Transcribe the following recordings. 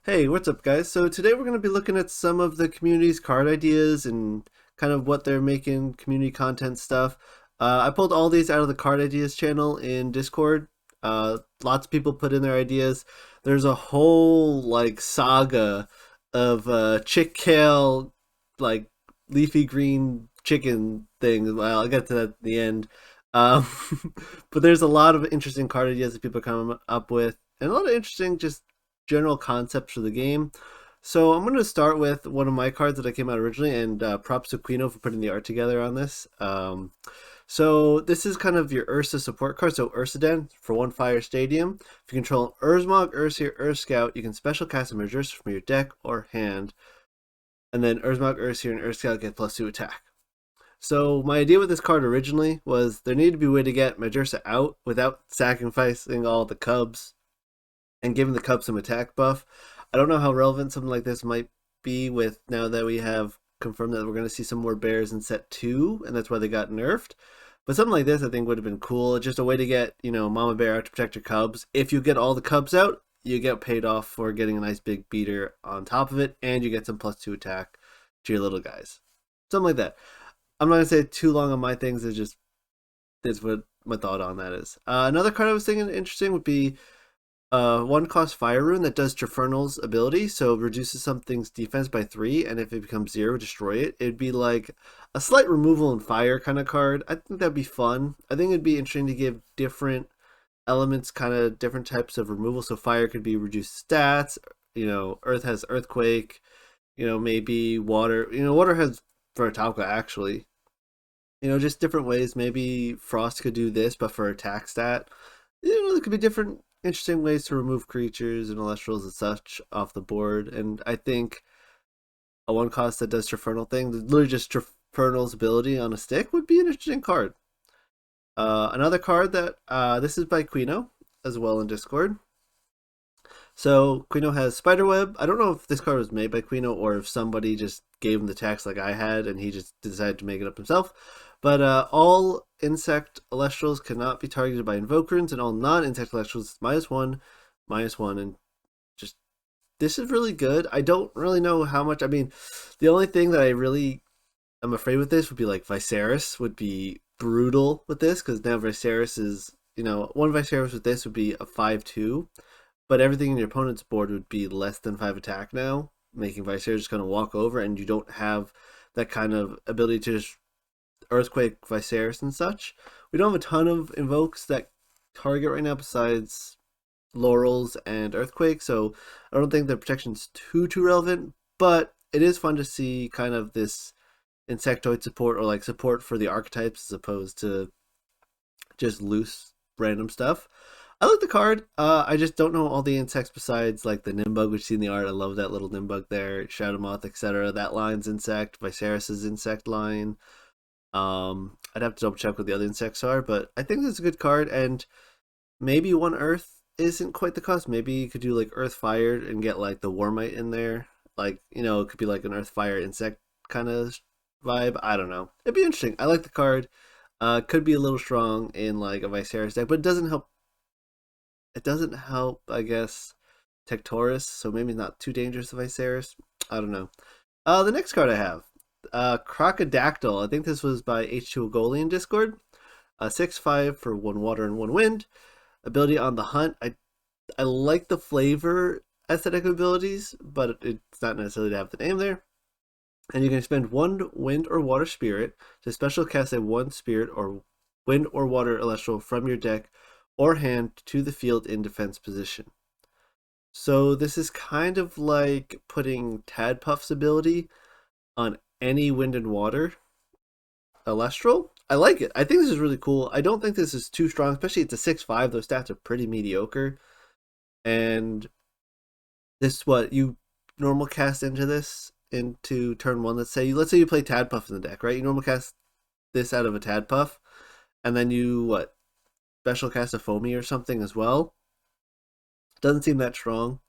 Hey, what's up, guys? So today we're going to be looking at some of the community's card ideas and kind of what they're making community content stuff. I pulled all these out of the card ideas channel in Discord. Lots of people put in their ideas. There's a whole like saga of Chickale, like leafy green chicken thing. Well, I'll get to that at the end. Um, but there's a lot of interesting card ideas that people are coming up with, and a lot of interesting just general concepts for the game. So I'm going to start with one of my cards that I came out originally, and props to Khinoe for putting the art together on this. So this is kind of your Ursa support card. So Ursa Den for 1 fire stadium. If you control Urzmog, Ursa, or Ur Scout, you can special cast a Ursa from your deck or hand. And then Urzmog, Ursa, and Ur Scout get +2 attack. So my idea with this card originally was there needed to be a way to get Ursa out without sacrificing all the cubs and giving the Cubs some attack buff. I don't know how relevant something like this might be with now that we have confirmed that we're going to see some more bears in set 2, and that's why they got nerfed. But something like this I think would have been cool. Just a way to get, Mama Bear out to protect your Cubs. If you get all the Cubs out, you get paid off for getting a nice big beater on top of it, and you get some +2 attack to your little guys. Something like that. I'm not going to say too long on my things. It's what my thought on that is. Another card I was thinking interesting would be 1 cost fire rune that does Trifernal's ability, so reduces something's defense by 3, and if it becomes 0, destroy it. It'd be like a slight removal and fire kind of card. I think that'd be fun. I think it'd be interesting to give different elements kind of different types of removal. So fire could be reduced stats. Earth has earthquake. Maybe water. Water has for Veritauka actually. Just different ways. Maybe frost could do this, but for attack stat. There could be different interesting ways to remove creatures and Elestrals and such off the board. And I think a 1 cost that does Trifernal thing, literally just Trifernal's ability on a stick, would be an interesting card. Another card that this is by Khinoe as well in Discord. So Khinoe has Spiderweb. I don't know if this card was made by Khinoe or if somebody just gave him the text like I had and he just decided to make it up himself. But all insect Elestrals cannot be targeted by Invoke Runes, and all non-insect Elestrals -1/-1, and just this is really good. I don't really know how much. I mean, the only thing that I really am afraid with this would be like Viserys would be brutal with this, because now Viserys is, one Viserys with this would be a 5/2, but everything in your opponent's board would be less than 5 attack now, making Viserys just kind of walk over, and you don't have that kind of ability to just Earthquake, Viserys, and such. We don't have a ton of invokes that target right now besides Laurels and Earthquake, so I don't think the protection's too relevant, but it is fun to see kind of this insectoid support, or like support for the archetypes as opposed to just loose random stuff. I like the card. I just don't know all the insects besides like the Nimbug, which you see in the art. I love that little Nimbug there, Shadowmoth, etc. That line's insect, Viserys's insect line. I'd have to double check what the other insects are, but I think this is a good card, and maybe 1 Earth isn't quite the cost. Maybe you could do like Earth Fire and get like the Warmite in there. Like, it could be like an Earth Fire insect kind of vibe. I don't know. It'd be interesting. I like the card. Could be a little strong in like a Viserys deck, but it doesn't help. It doesn't help, I guess, Tectorus, so maybe not too dangerous to Viserys. I don't know. The next card I have, Crocadactyl. I think this was by H2O Goalie in Discord. 6/5 for 1 water and 1 wind. Ability on the hunt. I like the flavor aesthetic abilities, but it's not necessarily to have the name there. And you can spend 1 wind or water spirit to special cast a 1 spirit or wind or water Elestral from your deck or hand to the field in defense position. So this is kind of like putting Tadpuff's ability on any wind and water Elestral. I like it. I think this is really cool. I don't think this is too strong, especially it's a 6/5. Those stats are pretty mediocre. And this what you normal cast into turn 1. Let's say you play Tadpuff in the deck, right? You normal cast this out of a Tadpuff, and then you special cast a Foamy or something as well. Doesn't seem that strong.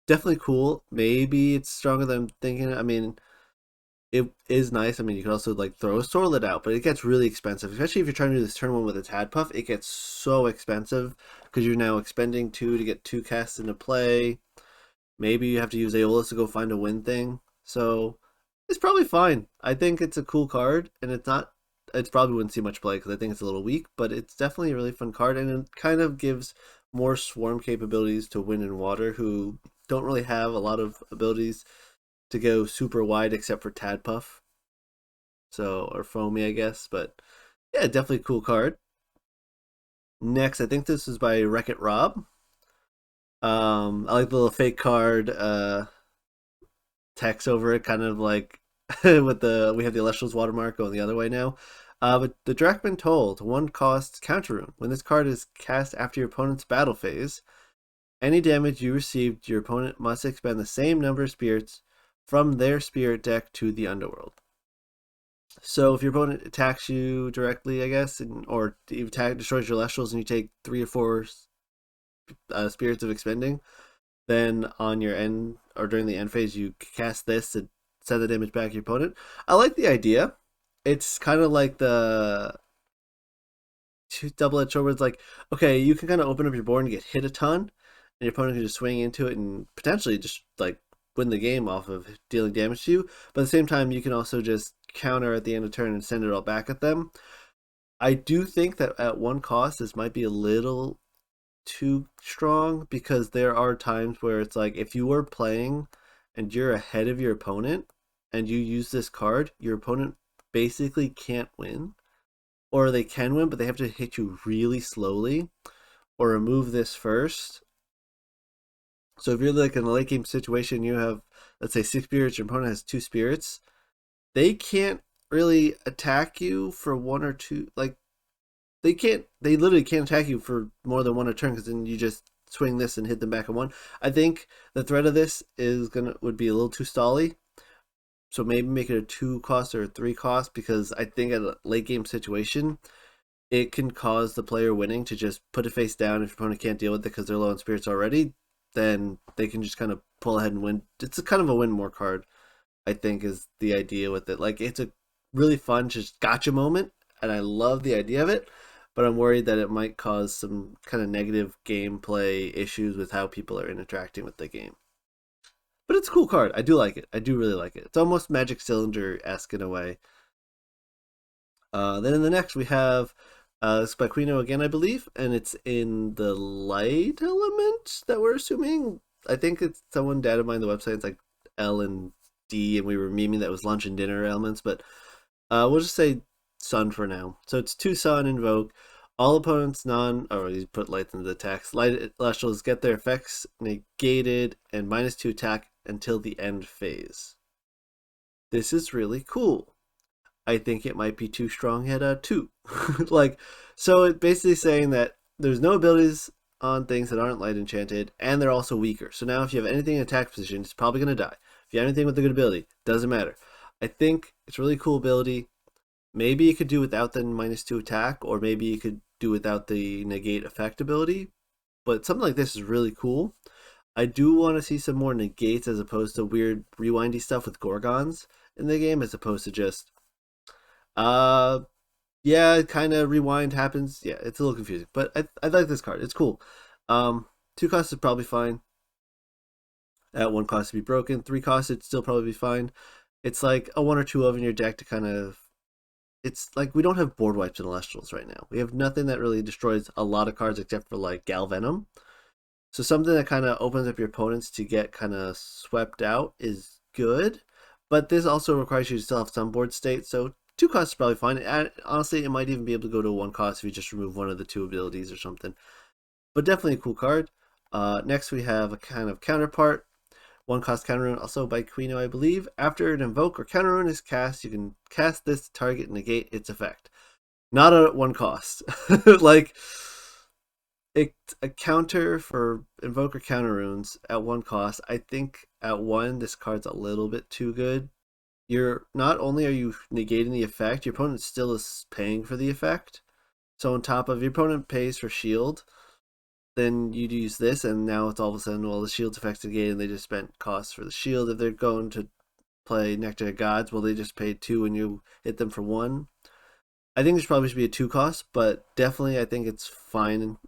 Definitely cool. Maybe it's stronger than I'm thinking. I mean, it is nice. I mean, you could also like throw a Sorlet out, but it gets really expensive, especially if you're trying to do this turn 1 with a Tadpuff. It gets so expensive because you're now expending 2 to get 2 casts into play. Maybe you have to use Aeolus to go find a win thing. So it's probably fine. I think it's a cool card, and it's not. It's probably wouldn't see much play because I think it's a little weak, but it's definitely a really fun card, and it kind of gives more swarm capabilities to Wind and Water, who don't really have a lot of abilities to go super wide except for Tadpuff. So, or Foamy, I guess. But yeah, definitely a cool card. Next, I think this is by Wreck-It Rob. I like the little fake card text over it, kind of like with we have the Elestral's watermark going the other way now. But the Drachmen Toll, 1 cost counter rune. When this card is cast after your opponent's battle phase, any damage you received, your opponent must expend the same number of spirits from their spirit deck to the underworld. So if your opponent attacks you directly, I guess, or destroys your Elestrals and you take 3 or 4 spirits of expending, then on your end or during the end phase, you cast this to send the damage back to your opponent. I like the idea. It's kind of like the double-edged sword. It's like, okay, you can kind of open up your board and get hit a ton, and your opponent can just swing into it and potentially just like win the game off of dealing damage to you. But at the same time, you can also just counter at the end of turn and send it all back at them. I do think that at 1 cost, this might be a little too strong, because there are times where it's like if you were playing and you're ahead of your opponent and you use this card, your opponent basically can't win, or they can win but they have to hit you really slowly or remove this first. So if you're like in a late game situation, you have, let's say, 6 spirits, your opponent has 2 spirits, they can't really attack you for 1 or 2, like they literally can't attack you for more than 1 a turn, because then you just swing this and hit them back at 1. I think the threat of this would be a little too stally. So maybe make it a 2 cost or a 3 cost, because I think at a late game situation, it can cause the player winning to just put it face down. If your opponent can't deal with it because they're low on spirits already, then they can just kind of pull ahead and win. It's a kind of a win more card, I think, is the idea with it. Like, it's a really fun just gotcha moment, and I love the idea of it, but I'm worried that it might cause some kind of negative gameplay issues with how people are interacting with the game. But it's a cool card. I do like it. I do really like it. It's almost Magic Cylinder-esque in a way. Then in the next we have it's by Khinoe again, I believe, and it's in the light element that we're assuming. I think it's someone data mined the website. It's like L and D, and we were memeing that was lunch and dinner elements, but we'll just say sun for now. So it's 2 sun invoke. All opponents you put lights into the text. Light Elestrals get their effects negated and -2 attack until the end phase. This is really cool. I think it might be too strong at a 2. Like, so it's basically saying that there's no abilities on things that aren't light enchanted, and they're also weaker. So now if you have anything in attack position, it's probably going to die. If you have anything with a good ability, doesn't matter. I think it's a really cool ability. Maybe you could do without the -2 attack, or maybe you could do without the negate effect ability. But something like this is really cool. I do want to see some more negates as opposed to weird rewindy stuff with Gorgons in the game, as opposed to just yeah, kind of rewind happens. Yeah, it's a little confusing, but I like this card. It's cool. 2 costs is probably fine. At 1 cost to be broken. 3 costs, it'd still probably be fine. It's like a 1 or 2 of in your deck to kind of. It's like we don't have board wipes in Elestrals right now. We have nothing that really destroys a lot of cards except for like Galvenom. So something that kind of opens up your opponents to get kind of swept out is good. But this also requires you to still have some board state. So 2 costs is probably fine. And honestly, it might even be able to go to 1 cost if you just remove one of the 2 abilities or something. But definitely a cool card. Next we have a kind of counterpart. 1 cost counter rune, also by Khinoe, I believe. After an invoke or counter rune is cast, you can cast this to target and negate its effect. Not at 1 cost. Like, a counter for invoke or counter runes at 1 cost. I think at 1, this card's a little bit too good. Not only are you negating the effect, your opponent still is paying for the effect. So on top of your opponent pays for shield, then you'd use this, and now it's all of a sudden, well, the shield's effects negated, and they just spent costs for the shield. If they're going to play Nectar of Gods, well, they just paid 2 and you hit them for 1. I think this probably should be a 2 cost, but definitely I think it's fine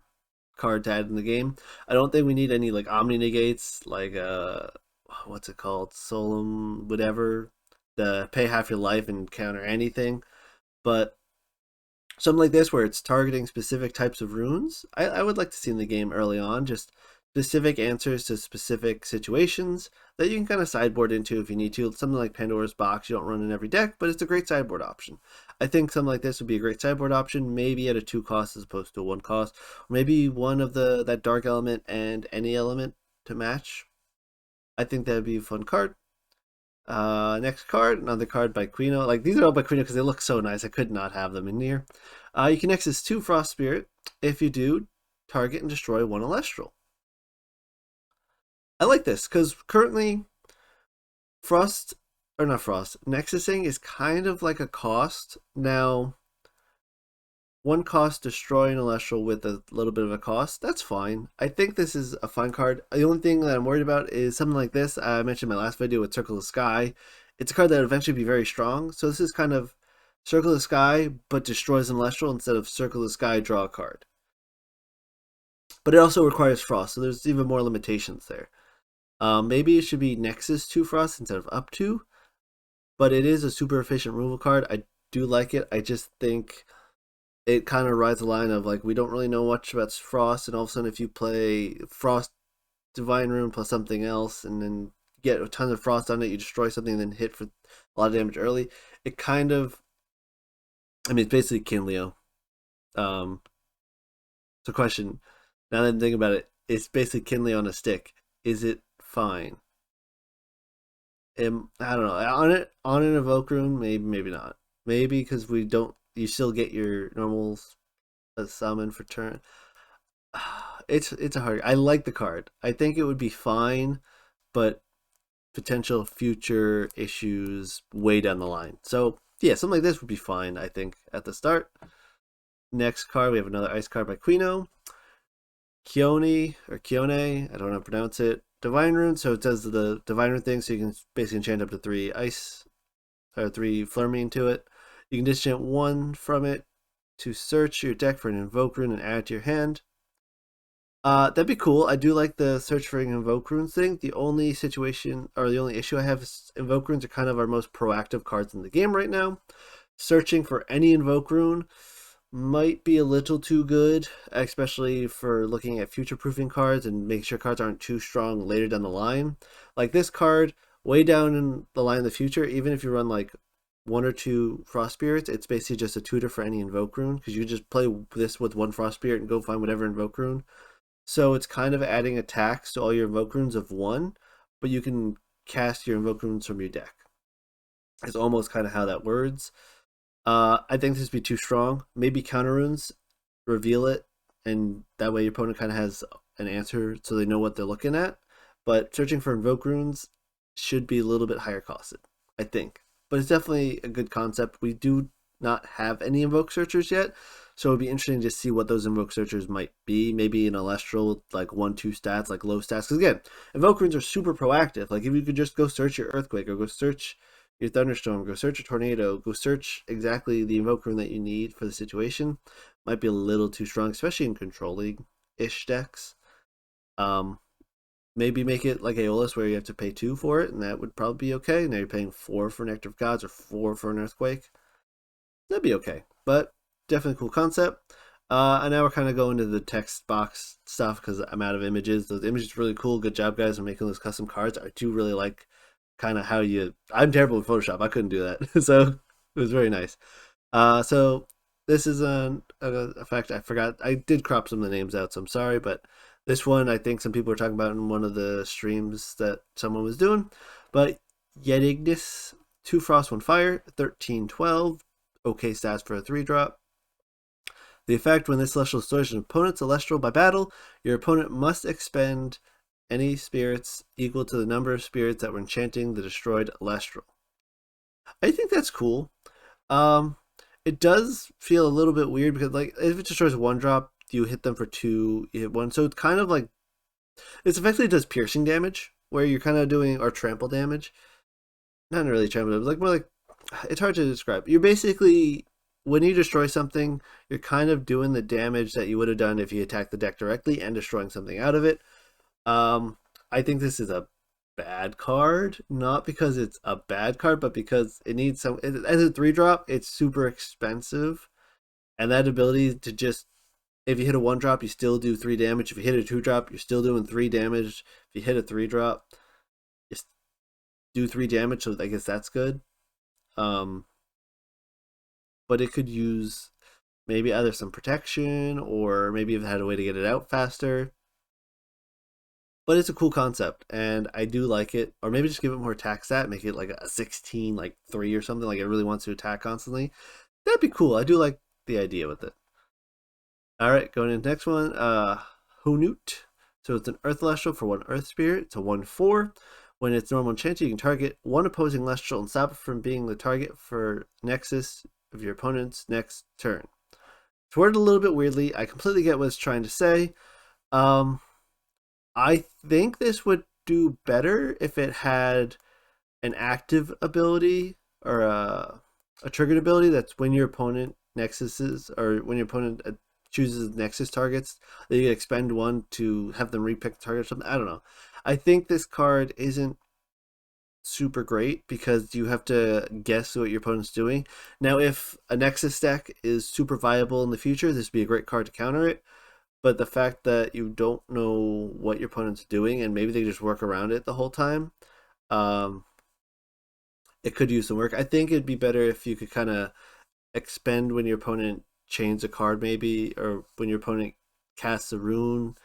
card to add in the game. I don't think we need any like Omni Negates, like what's it called? Solemn, whatever. The pay half your life and counter anything. But something like this where it's targeting specific types of runes, I would like to see in the game early on, just specific answers to specific situations that you can kind of sideboard into if you need to. Something like Pandora's Box, you don't run in every deck, but it's a great sideboard option. I think something like this would be a great sideboard option, maybe at a 2 cost as opposed to a 1 cost. Or maybe one of that dark element and any element to match. I think that would be a fun card. Next card, another card by Khinoe. Like, these are all by Khinoe because they look so nice. I could not have them in here. You can access 2 Frost Spirit. If you do, target and destroy 1 Elestral. I like this because currently Nexusing is kind of like a cost. Now, 1 cost, destroy an Elestral with a little bit of a cost. That's fine. I think this is a fine card. The only thing that I'm worried about is something like this. I mentioned in my last video with Circle of the Sky. It's a card that will eventually be very strong. So this is kind of Circle of the Sky, but destroys an Elestral instead of Circle of the Sky, draw a card. But it also requires Frost, so there's even more limitations there. Maybe it should be Nexus 2 Frost instead of up 2. But it is a super efficient removal card. I do like it. I just think it kind of rides the line of like we don't really know much about Frost, and all of a sudden if you play Frost Divine Rune plus something else and then get a ton of Frost on it, you destroy something and then hit for a lot of damage early. It kind of, I mean, it's basically Kinleo. So question, now that I'm thinking about it, it's basically Kinley on a stick. Is it fine? I don't know. On an evoke rune, maybe not. Maybe because you still get your normal summon for turn. It's a hard. I like the card. I think it would be fine, but potential future issues way down the line. So yeah, something like this would be fine. I think at the start. Next card, we have another ice card by Khinoe. Khinoe, I don't know how to pronounce it. Divine Rune, so it does the Divine Rune thing, so you can basically enchant up to 3 ice, or 3 Flurmine to it. You can disenchant 1 from it to search your deck for an Invoke Rune and add it to your hand. That'd be cool. I do like the search for an Invoke Runes thing. The only situation, or the only issue I have is Invoke Runes are kind of our most proactive cards in the game right now. Searching for any Invoke Rune might be a little too good, especially for looking at future-proofing cards and making sure cards aren't too strong later down the line. Like this card, way down in the line in the future, even if you run like 1 or 2 Frost Spirits, it's basically just a tutor for any Invoke Rune, because you just play this with 1 Frost Spirit and go find whatever Invoke Rune. So it's kind of adding attacks to all your Invoke Runes of 1, but you can cast your Invoke Runes from your deck. It's almost kind of how that works. I think this would be too strong. Maybe counter runes, reveal it, and that way your opponent kind of has an answer so they know what they're looking at. But searching for Invoke Runes should be a little bit higher costed, I think. But it's definitely a good concept. We do not have any Invoke Searchers yet, so it'd be interesting to see what those Invoke Searchers might be. Maybe an Elestral, like 1-2 stats, like low stats. Because again, Invoke Runes are super proactive. Like if you could just go search your Earthquake or go search your Thunderstorm, go search a Tornado, go search exactly the Invoke Rune that you need for the situation, might be a little too strong, especially in Control League-ish decks. Maybe make it like Aeolus where you have to pay 2 for it, and that would probably be okay. Now you're paying 4 for Nectar of Gods or 4 for an Earthquake. That'd be okay, but definitely a cool concept. And now we're kind of going to the text box stuff because I'm out of images. Those images are really cool. Good job, guys, on making those custom cards. I do really like kind of how I'm terrible with Photoshop. I couldn't do that. So it was very nice. So this is a fact I forgot. I did crop some of the names out, so I'm sorry, but this one I think some people were talking about in one of the streams that someone was doing. But Yetignis, 2 Frost, 1 Fire, 13/12, okay stats for a 3-drop. The effect: when this Celestial destroys an opponent's Elestral by battle, your opponent must expend any spirits equal to the number of spirits that were enchanting the destroyed Elestral. I think that's cool. It does feel a little bit weird because like if it destroys 1-drop, you hit them for 2, you hit 1. So it's kind of like, it's effectively does piercing damage, where you're kind of doing, or trample damage. Not really trample damage, like more like, it's hard to describe. You're basically, when you destroy something, you're kind of doing the damage that you would have done if you attacked the deck directly and destroying something out of it. I think this is a bad card, not because it's a bad card, but because it needs some. As a 3-drop, it's super expensive, and that ability to just, if you hit a 1-drop, you still do 3 damage. If you hit a 2-drop, you're still doing 3 damage. If you hit a 3-drop, you do 3 damage. So I guess that's good. But it could use maybe either some protection or maybe if it had a way to get it out faster. But it's a cool concept, and I do like it. Or maybe just give it more attack stat, make it like a 16, like 3 or something, like it really wants to attack constantly. That'd be cool. I do like the idea with it. Alright, going into the next one. Honewt. So it's an Earth Elestral for 1 Earth Spirit. It's a 1/4. When it's normal enchanted, you can target 1 opposing Elestral and stop it from being the target for Nexus of your opponent's next turn. It's worded a little bit weirdly. I completely get what it's trying to say. I think this would do better if it had an active ability or a triggered ability that's when your opponent nexuses, or when your opponent chooses nexus targets, that you can expend 1 to have them repick the target or something. I don't know. I think this card isn't super great because you have to guess what your opponent's doing. Now, if a nexus deck is super viable in the future, this would be a great card to counter it. But the fact that you don't know what your opponent's doing, and maybe they just work around it the whole time, it could use some work. I think it'd be better if you could kind of expend when your opponent chains a card, maybe, or when your opponent casts a rune,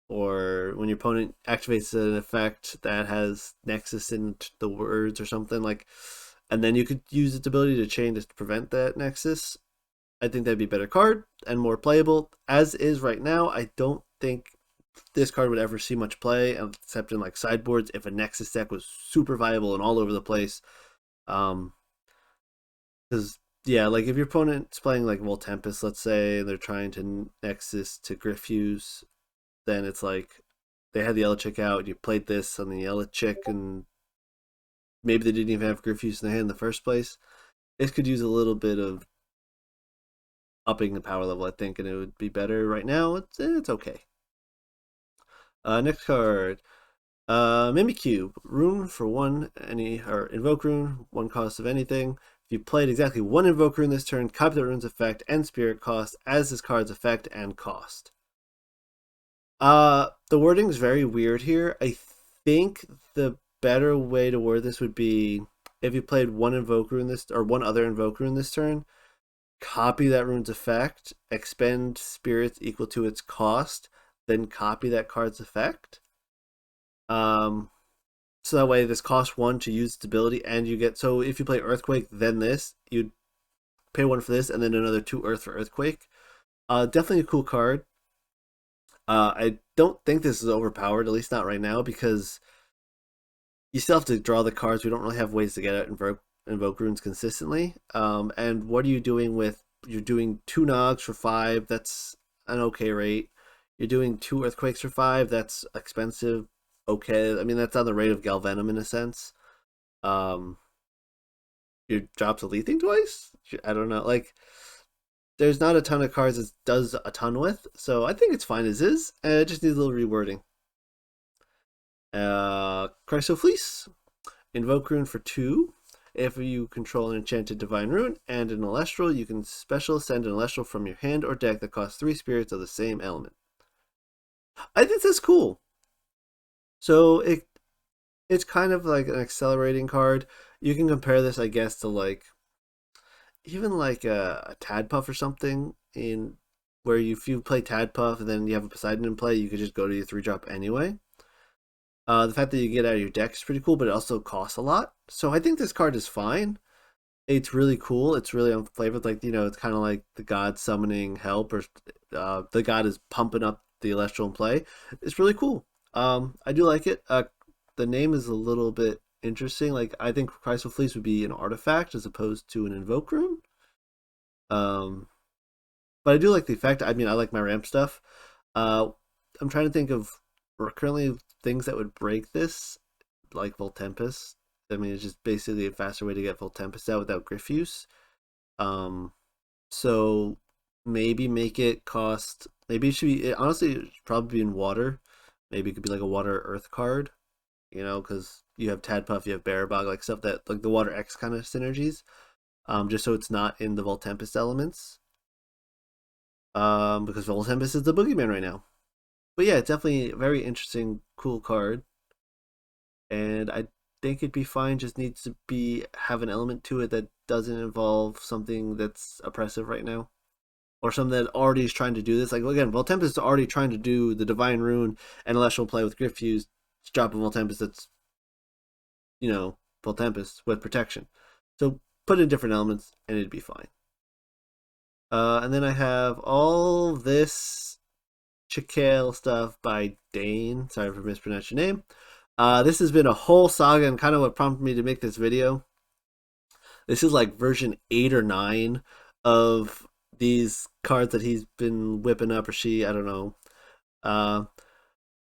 or when your opponent activates an effect that has Nexus in the words or something, like, and then you could use its ability to chain to prevent that Nexus. I think that'd be a better card and more playable. As is right now, I don't think this card would ever see much play, except in like sideboards if a Nexus deck was super viable and all over the place. Because yeah, like if your opponent's playing like Voltempest, let's say, and they're trying to Nexus to Griffuse, then it's like they had the yellow chick out, you played this on the yellow chick, and maybe they didn't even have Griffuse in their hand in the first place. This could use a little bit of upping the power level, I think, and it would be better. Right now, it's okay. Next card. Mimicube. Rune for 1, or invoke rune, 1 cost of anything. If you played exactly 1 invoke rune this turn, copy the rune's effect and spirit cost as this card's effect and cost. The wording is very weird here. I think the better way to word this would be, if you played 1 invoke rune this, or 1 other invoke rune this turn, copy that rune's effect, expend spirits equal to its cost, then copy that card's effect. So that way this costs 1 to use its ability, and you get, so if you play Earthquake, then this, you'd pay 1 for this, and then another 2 Earth for Earthquake. Definitely a cool card. I don't think this is overpowered, at least not right now, because you still have to draw the cards. We don't really have ways to get out invoke runes consistently. And what are you doing with, you're doing 2 Nogs for 5, that's an okay rate. You're doing 2 Earthquakes for 5, that's expensive. Okay, I mean, that's on the rate of Galvenom in a sense. Your drops a Leething twice? I don't know, like, there's not a ton of cards it does a ton with, so I think it's fine as is. It just needs a little rewording. Chryso Fleece. Invoke rune for 2. If you control an enchanted divine rune and an Elestral, you can special send an Elestral from your hand or deck that costs 3 spirits of the same element. I think that's cool. So it's kind of like an accelerating card. You can compare this, I guess, to like even like a Tadpuff or something, in where if you play Tadpuff and then you have a Poseidon in play, you could just go to your 3-drop anyway. The fact that you get out of your deck is pretty cool, but it also costs a lot. So I think this card is fine. It's really cool. It's really unflavored. Like, you know, it's kind of like the god summoning help, or the god is pumping up the Elestral in play. It's really cool. I do like it. The name is a little bit interesting. Like, I think Chryso Fleece would be an artifact as opposed to an invoke rune. But I do like the effect. I mean, I like my ramp stuff. I'm trying to think of currently things that would break this, like Voltempest. I mean, it's just basically a faster way to get Voltempest out without Griffuse. So maybe make it cost. Maybe it should be. Honestly, it should probably be in water. Maybe it could be like a water earth card. Because you have Tadpuff, you have Barabog, like stuff that like the water X kind of synergies. Just so it's not in the Voltempest elements. Because Voltempest is the boogeyman right now. But yeah, it's definitely a very interesting, cool card, and I think it'd be fine. Just needs to be have an element to it that doesn't involve something that's oppressive right now, or something that already is trying to do this. Like again, Voltempest is already trying to do the Divine Rune and Elestral play with Grit Fuse, drop a Voltempest that's Voltempest with protection. So put in different elements and it'd be fine. And then I have all this Chickale stuff by Dane. Sorry for mispronouncing your name. This has been a whole saga and kind of what prompted me to make this video. This is like version 8 or 9 of these cards that he's been whipping up, or she, I don't know.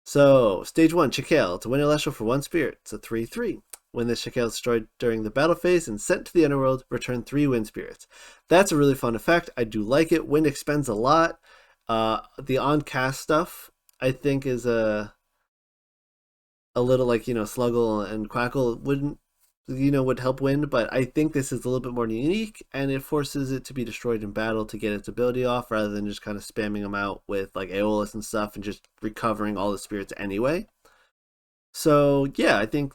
So, stage 1, Chickale. It's a win Elestral for 1 spirit. It's a 3/3. When this Chickale is destroyed during the battle phase and sent to the underworld, return 3 wind spirits. That's a really fun effect. I do like it. Wind expends a lot. The on-cast stuff, I think, is a little like, Sluggle and Quackle would help Wind, but I think this is a little bit more unique, and it forces it to be destroyed in battle to get its ability off, rather than just kind of spamming them out with like Aeolus and stuff and just recovering all the spirits anyway. So yeah, I think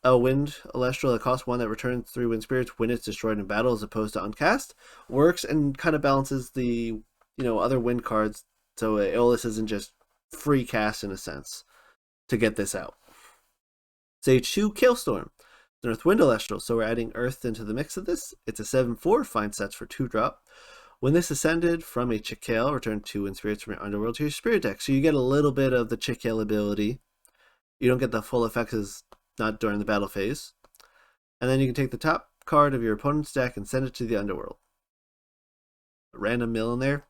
a Wind Elestral that costs 1 that returns 3 wind spirits when it's destroyed in battle as opposed to uncast works and kind of balances the other wind cards, so Aeolus isn't just free cast in a sense to get this out. Stage 2, Kailstorm. The Earthwind Elestral, so we're adding Earth into the mix of this. It's a 7/4, find sets for 2-drop. When this ascended from a Chickale, return 2 wind spirits from your underworld to your spirit deck. So you get a little bit of the Chickale ability. You don't get the full effects as not during the battle phase. And then you can take the top card of your opponent's deck and send it to the underworld. A random mill in there.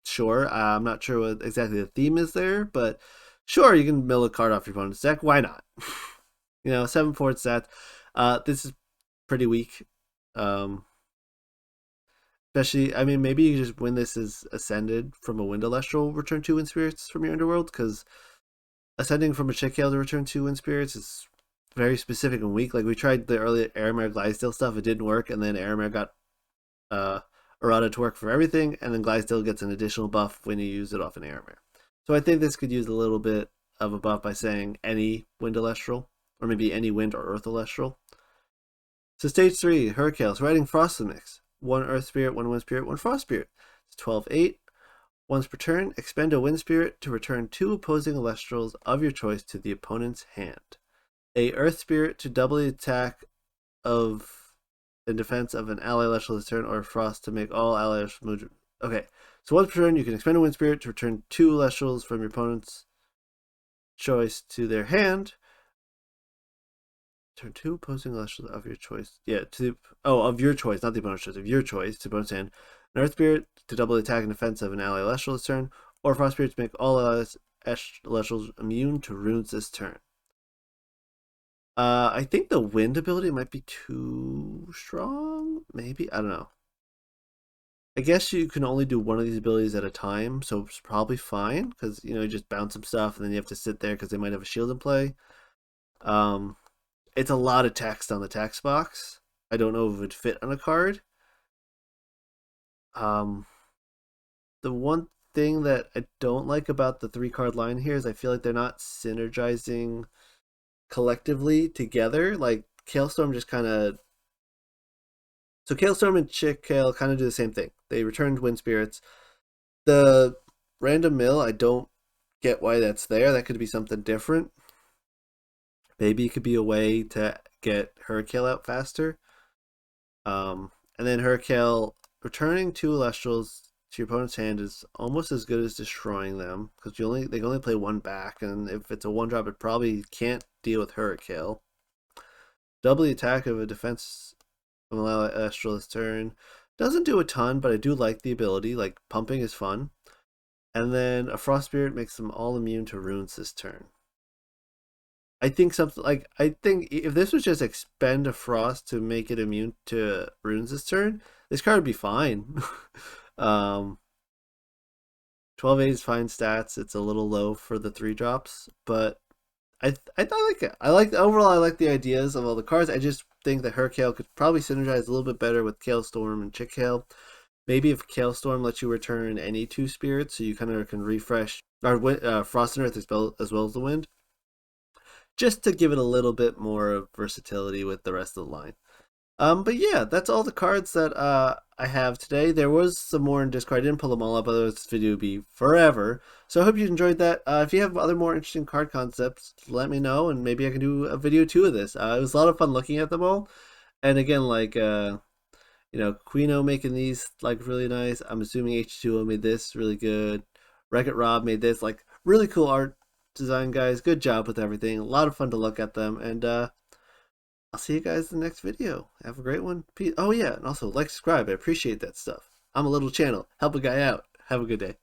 Sure, I'm not sure what exactly the theme is there, but sure, you can mill a card off your opponent's deck. Why not? 7/4 stats. This is pretty weak. Especially, I mean, maybe you just win this as ascended from a Wind Elestral, return 2 wind spirits from your underworld, because ascending from a Chickale to return 2 wind spirits is very specific and weak. Like, we tried the early Aramir Glysdale stuff, it didn't work, and then Aramir got Errata to work for everything, and then Glysdale gets an additional buff when you use it off an Aramir. So I think this could use a little bit of a buff by saying any Wind Elestral, or maybe any Wind or Earth Elestral. So stage 3, Hurricane. So we're adding Frost to the mix. 1 Earth Spirit, 1 Wind Spirit, 1 Frost Spirit. It's 12/8. Once per turn, expend a Wind Spirit to return 2 opposing Elestrals of your choice to the opponent's hand. A Earth Spirit to double the attack of in defense of an ally Elestral this turn, or Frost to make all ally Elestrals move. Okay, so once per turn, you can expend a Wind Spirit to return 2 Elestrals from your opponent's choice to their hand. Turn 2 opposing Elestrals of your choice. Yeah, of your choice, not the opponent's choice, of your choice to opponent's hand. An Earth Spirit to double the attack and defense of an ally Elestral this turn, or Frost Spirit to make all allies Elestrals immune to runes this turn. I think the Wind ability might be too strong. Maybe, I don't know. I guess you can only do one of these abilities at a time, so it's probably fine, because you just bounce some stuff and then you have to sit there because they might have a shield in play. It's a lot of text on the text box. I don't know if it would fit on a card. The one thing that I don't like about the 3-card line here is I feel like they're not synergizing collectively together. Like, Kailstorm just kind of... So Kailstorm and Chickale kind of do the same thing. They returned Wind Spirits. The random mill, I don't get why that's there. That could be something different. Maybe it could be a way to get Hurricane out faster. And then Hurricane returning 2 Elestrals to your opponent's hand is almost as good as destroying them, because they can only play 1 back, and if it's a 1-drop, it probably can't deal with Hurricane. Double the attack of a defense of an Elestral this turn. Doesn't do a ton, but I do like the ability. Like, pumping is fun. And then a Frost Spirit makes them all immune to runes this turn. I think something like, I think if this was just expend a frost to make it immune to runes this turn, this card would be fine. um 12 8 is fine stats. It's a little low for the 3 drops, but I like it. I like overall. I like the ideas of all the cards. I just think that Hurricane could probably synergize a little bit better with Kalestorm and Chickale. Maybe if Kalestorm lets you return any 2 spirits, so you kind of can refresh or Frost and Earth as well as the Wind, just to give it a little bit more versatility with the rest of the line. But yeah, that's all the cards that I have today. There was some more in Discord. I didn't pull them all up, otherwise this video would be forever. So I hope you enjoyed that. If you have other more interesting card concepts, let me know, and maybe I can do a video 2 of this. It was a lot of fun looking at them all. And again, like Khinoe making these like really nice. I'm assuming H2O made this really good. Wreck-It Rob made this like really cool art design, guys. Good job with everything. A lot of fun to look at them, and I'll see you guys in the next video. Have a great one. Peace. Oh yeah, and also like, subscribe. I appreciate that stuff. I'm a little channel. Help a guy out. Have a good day.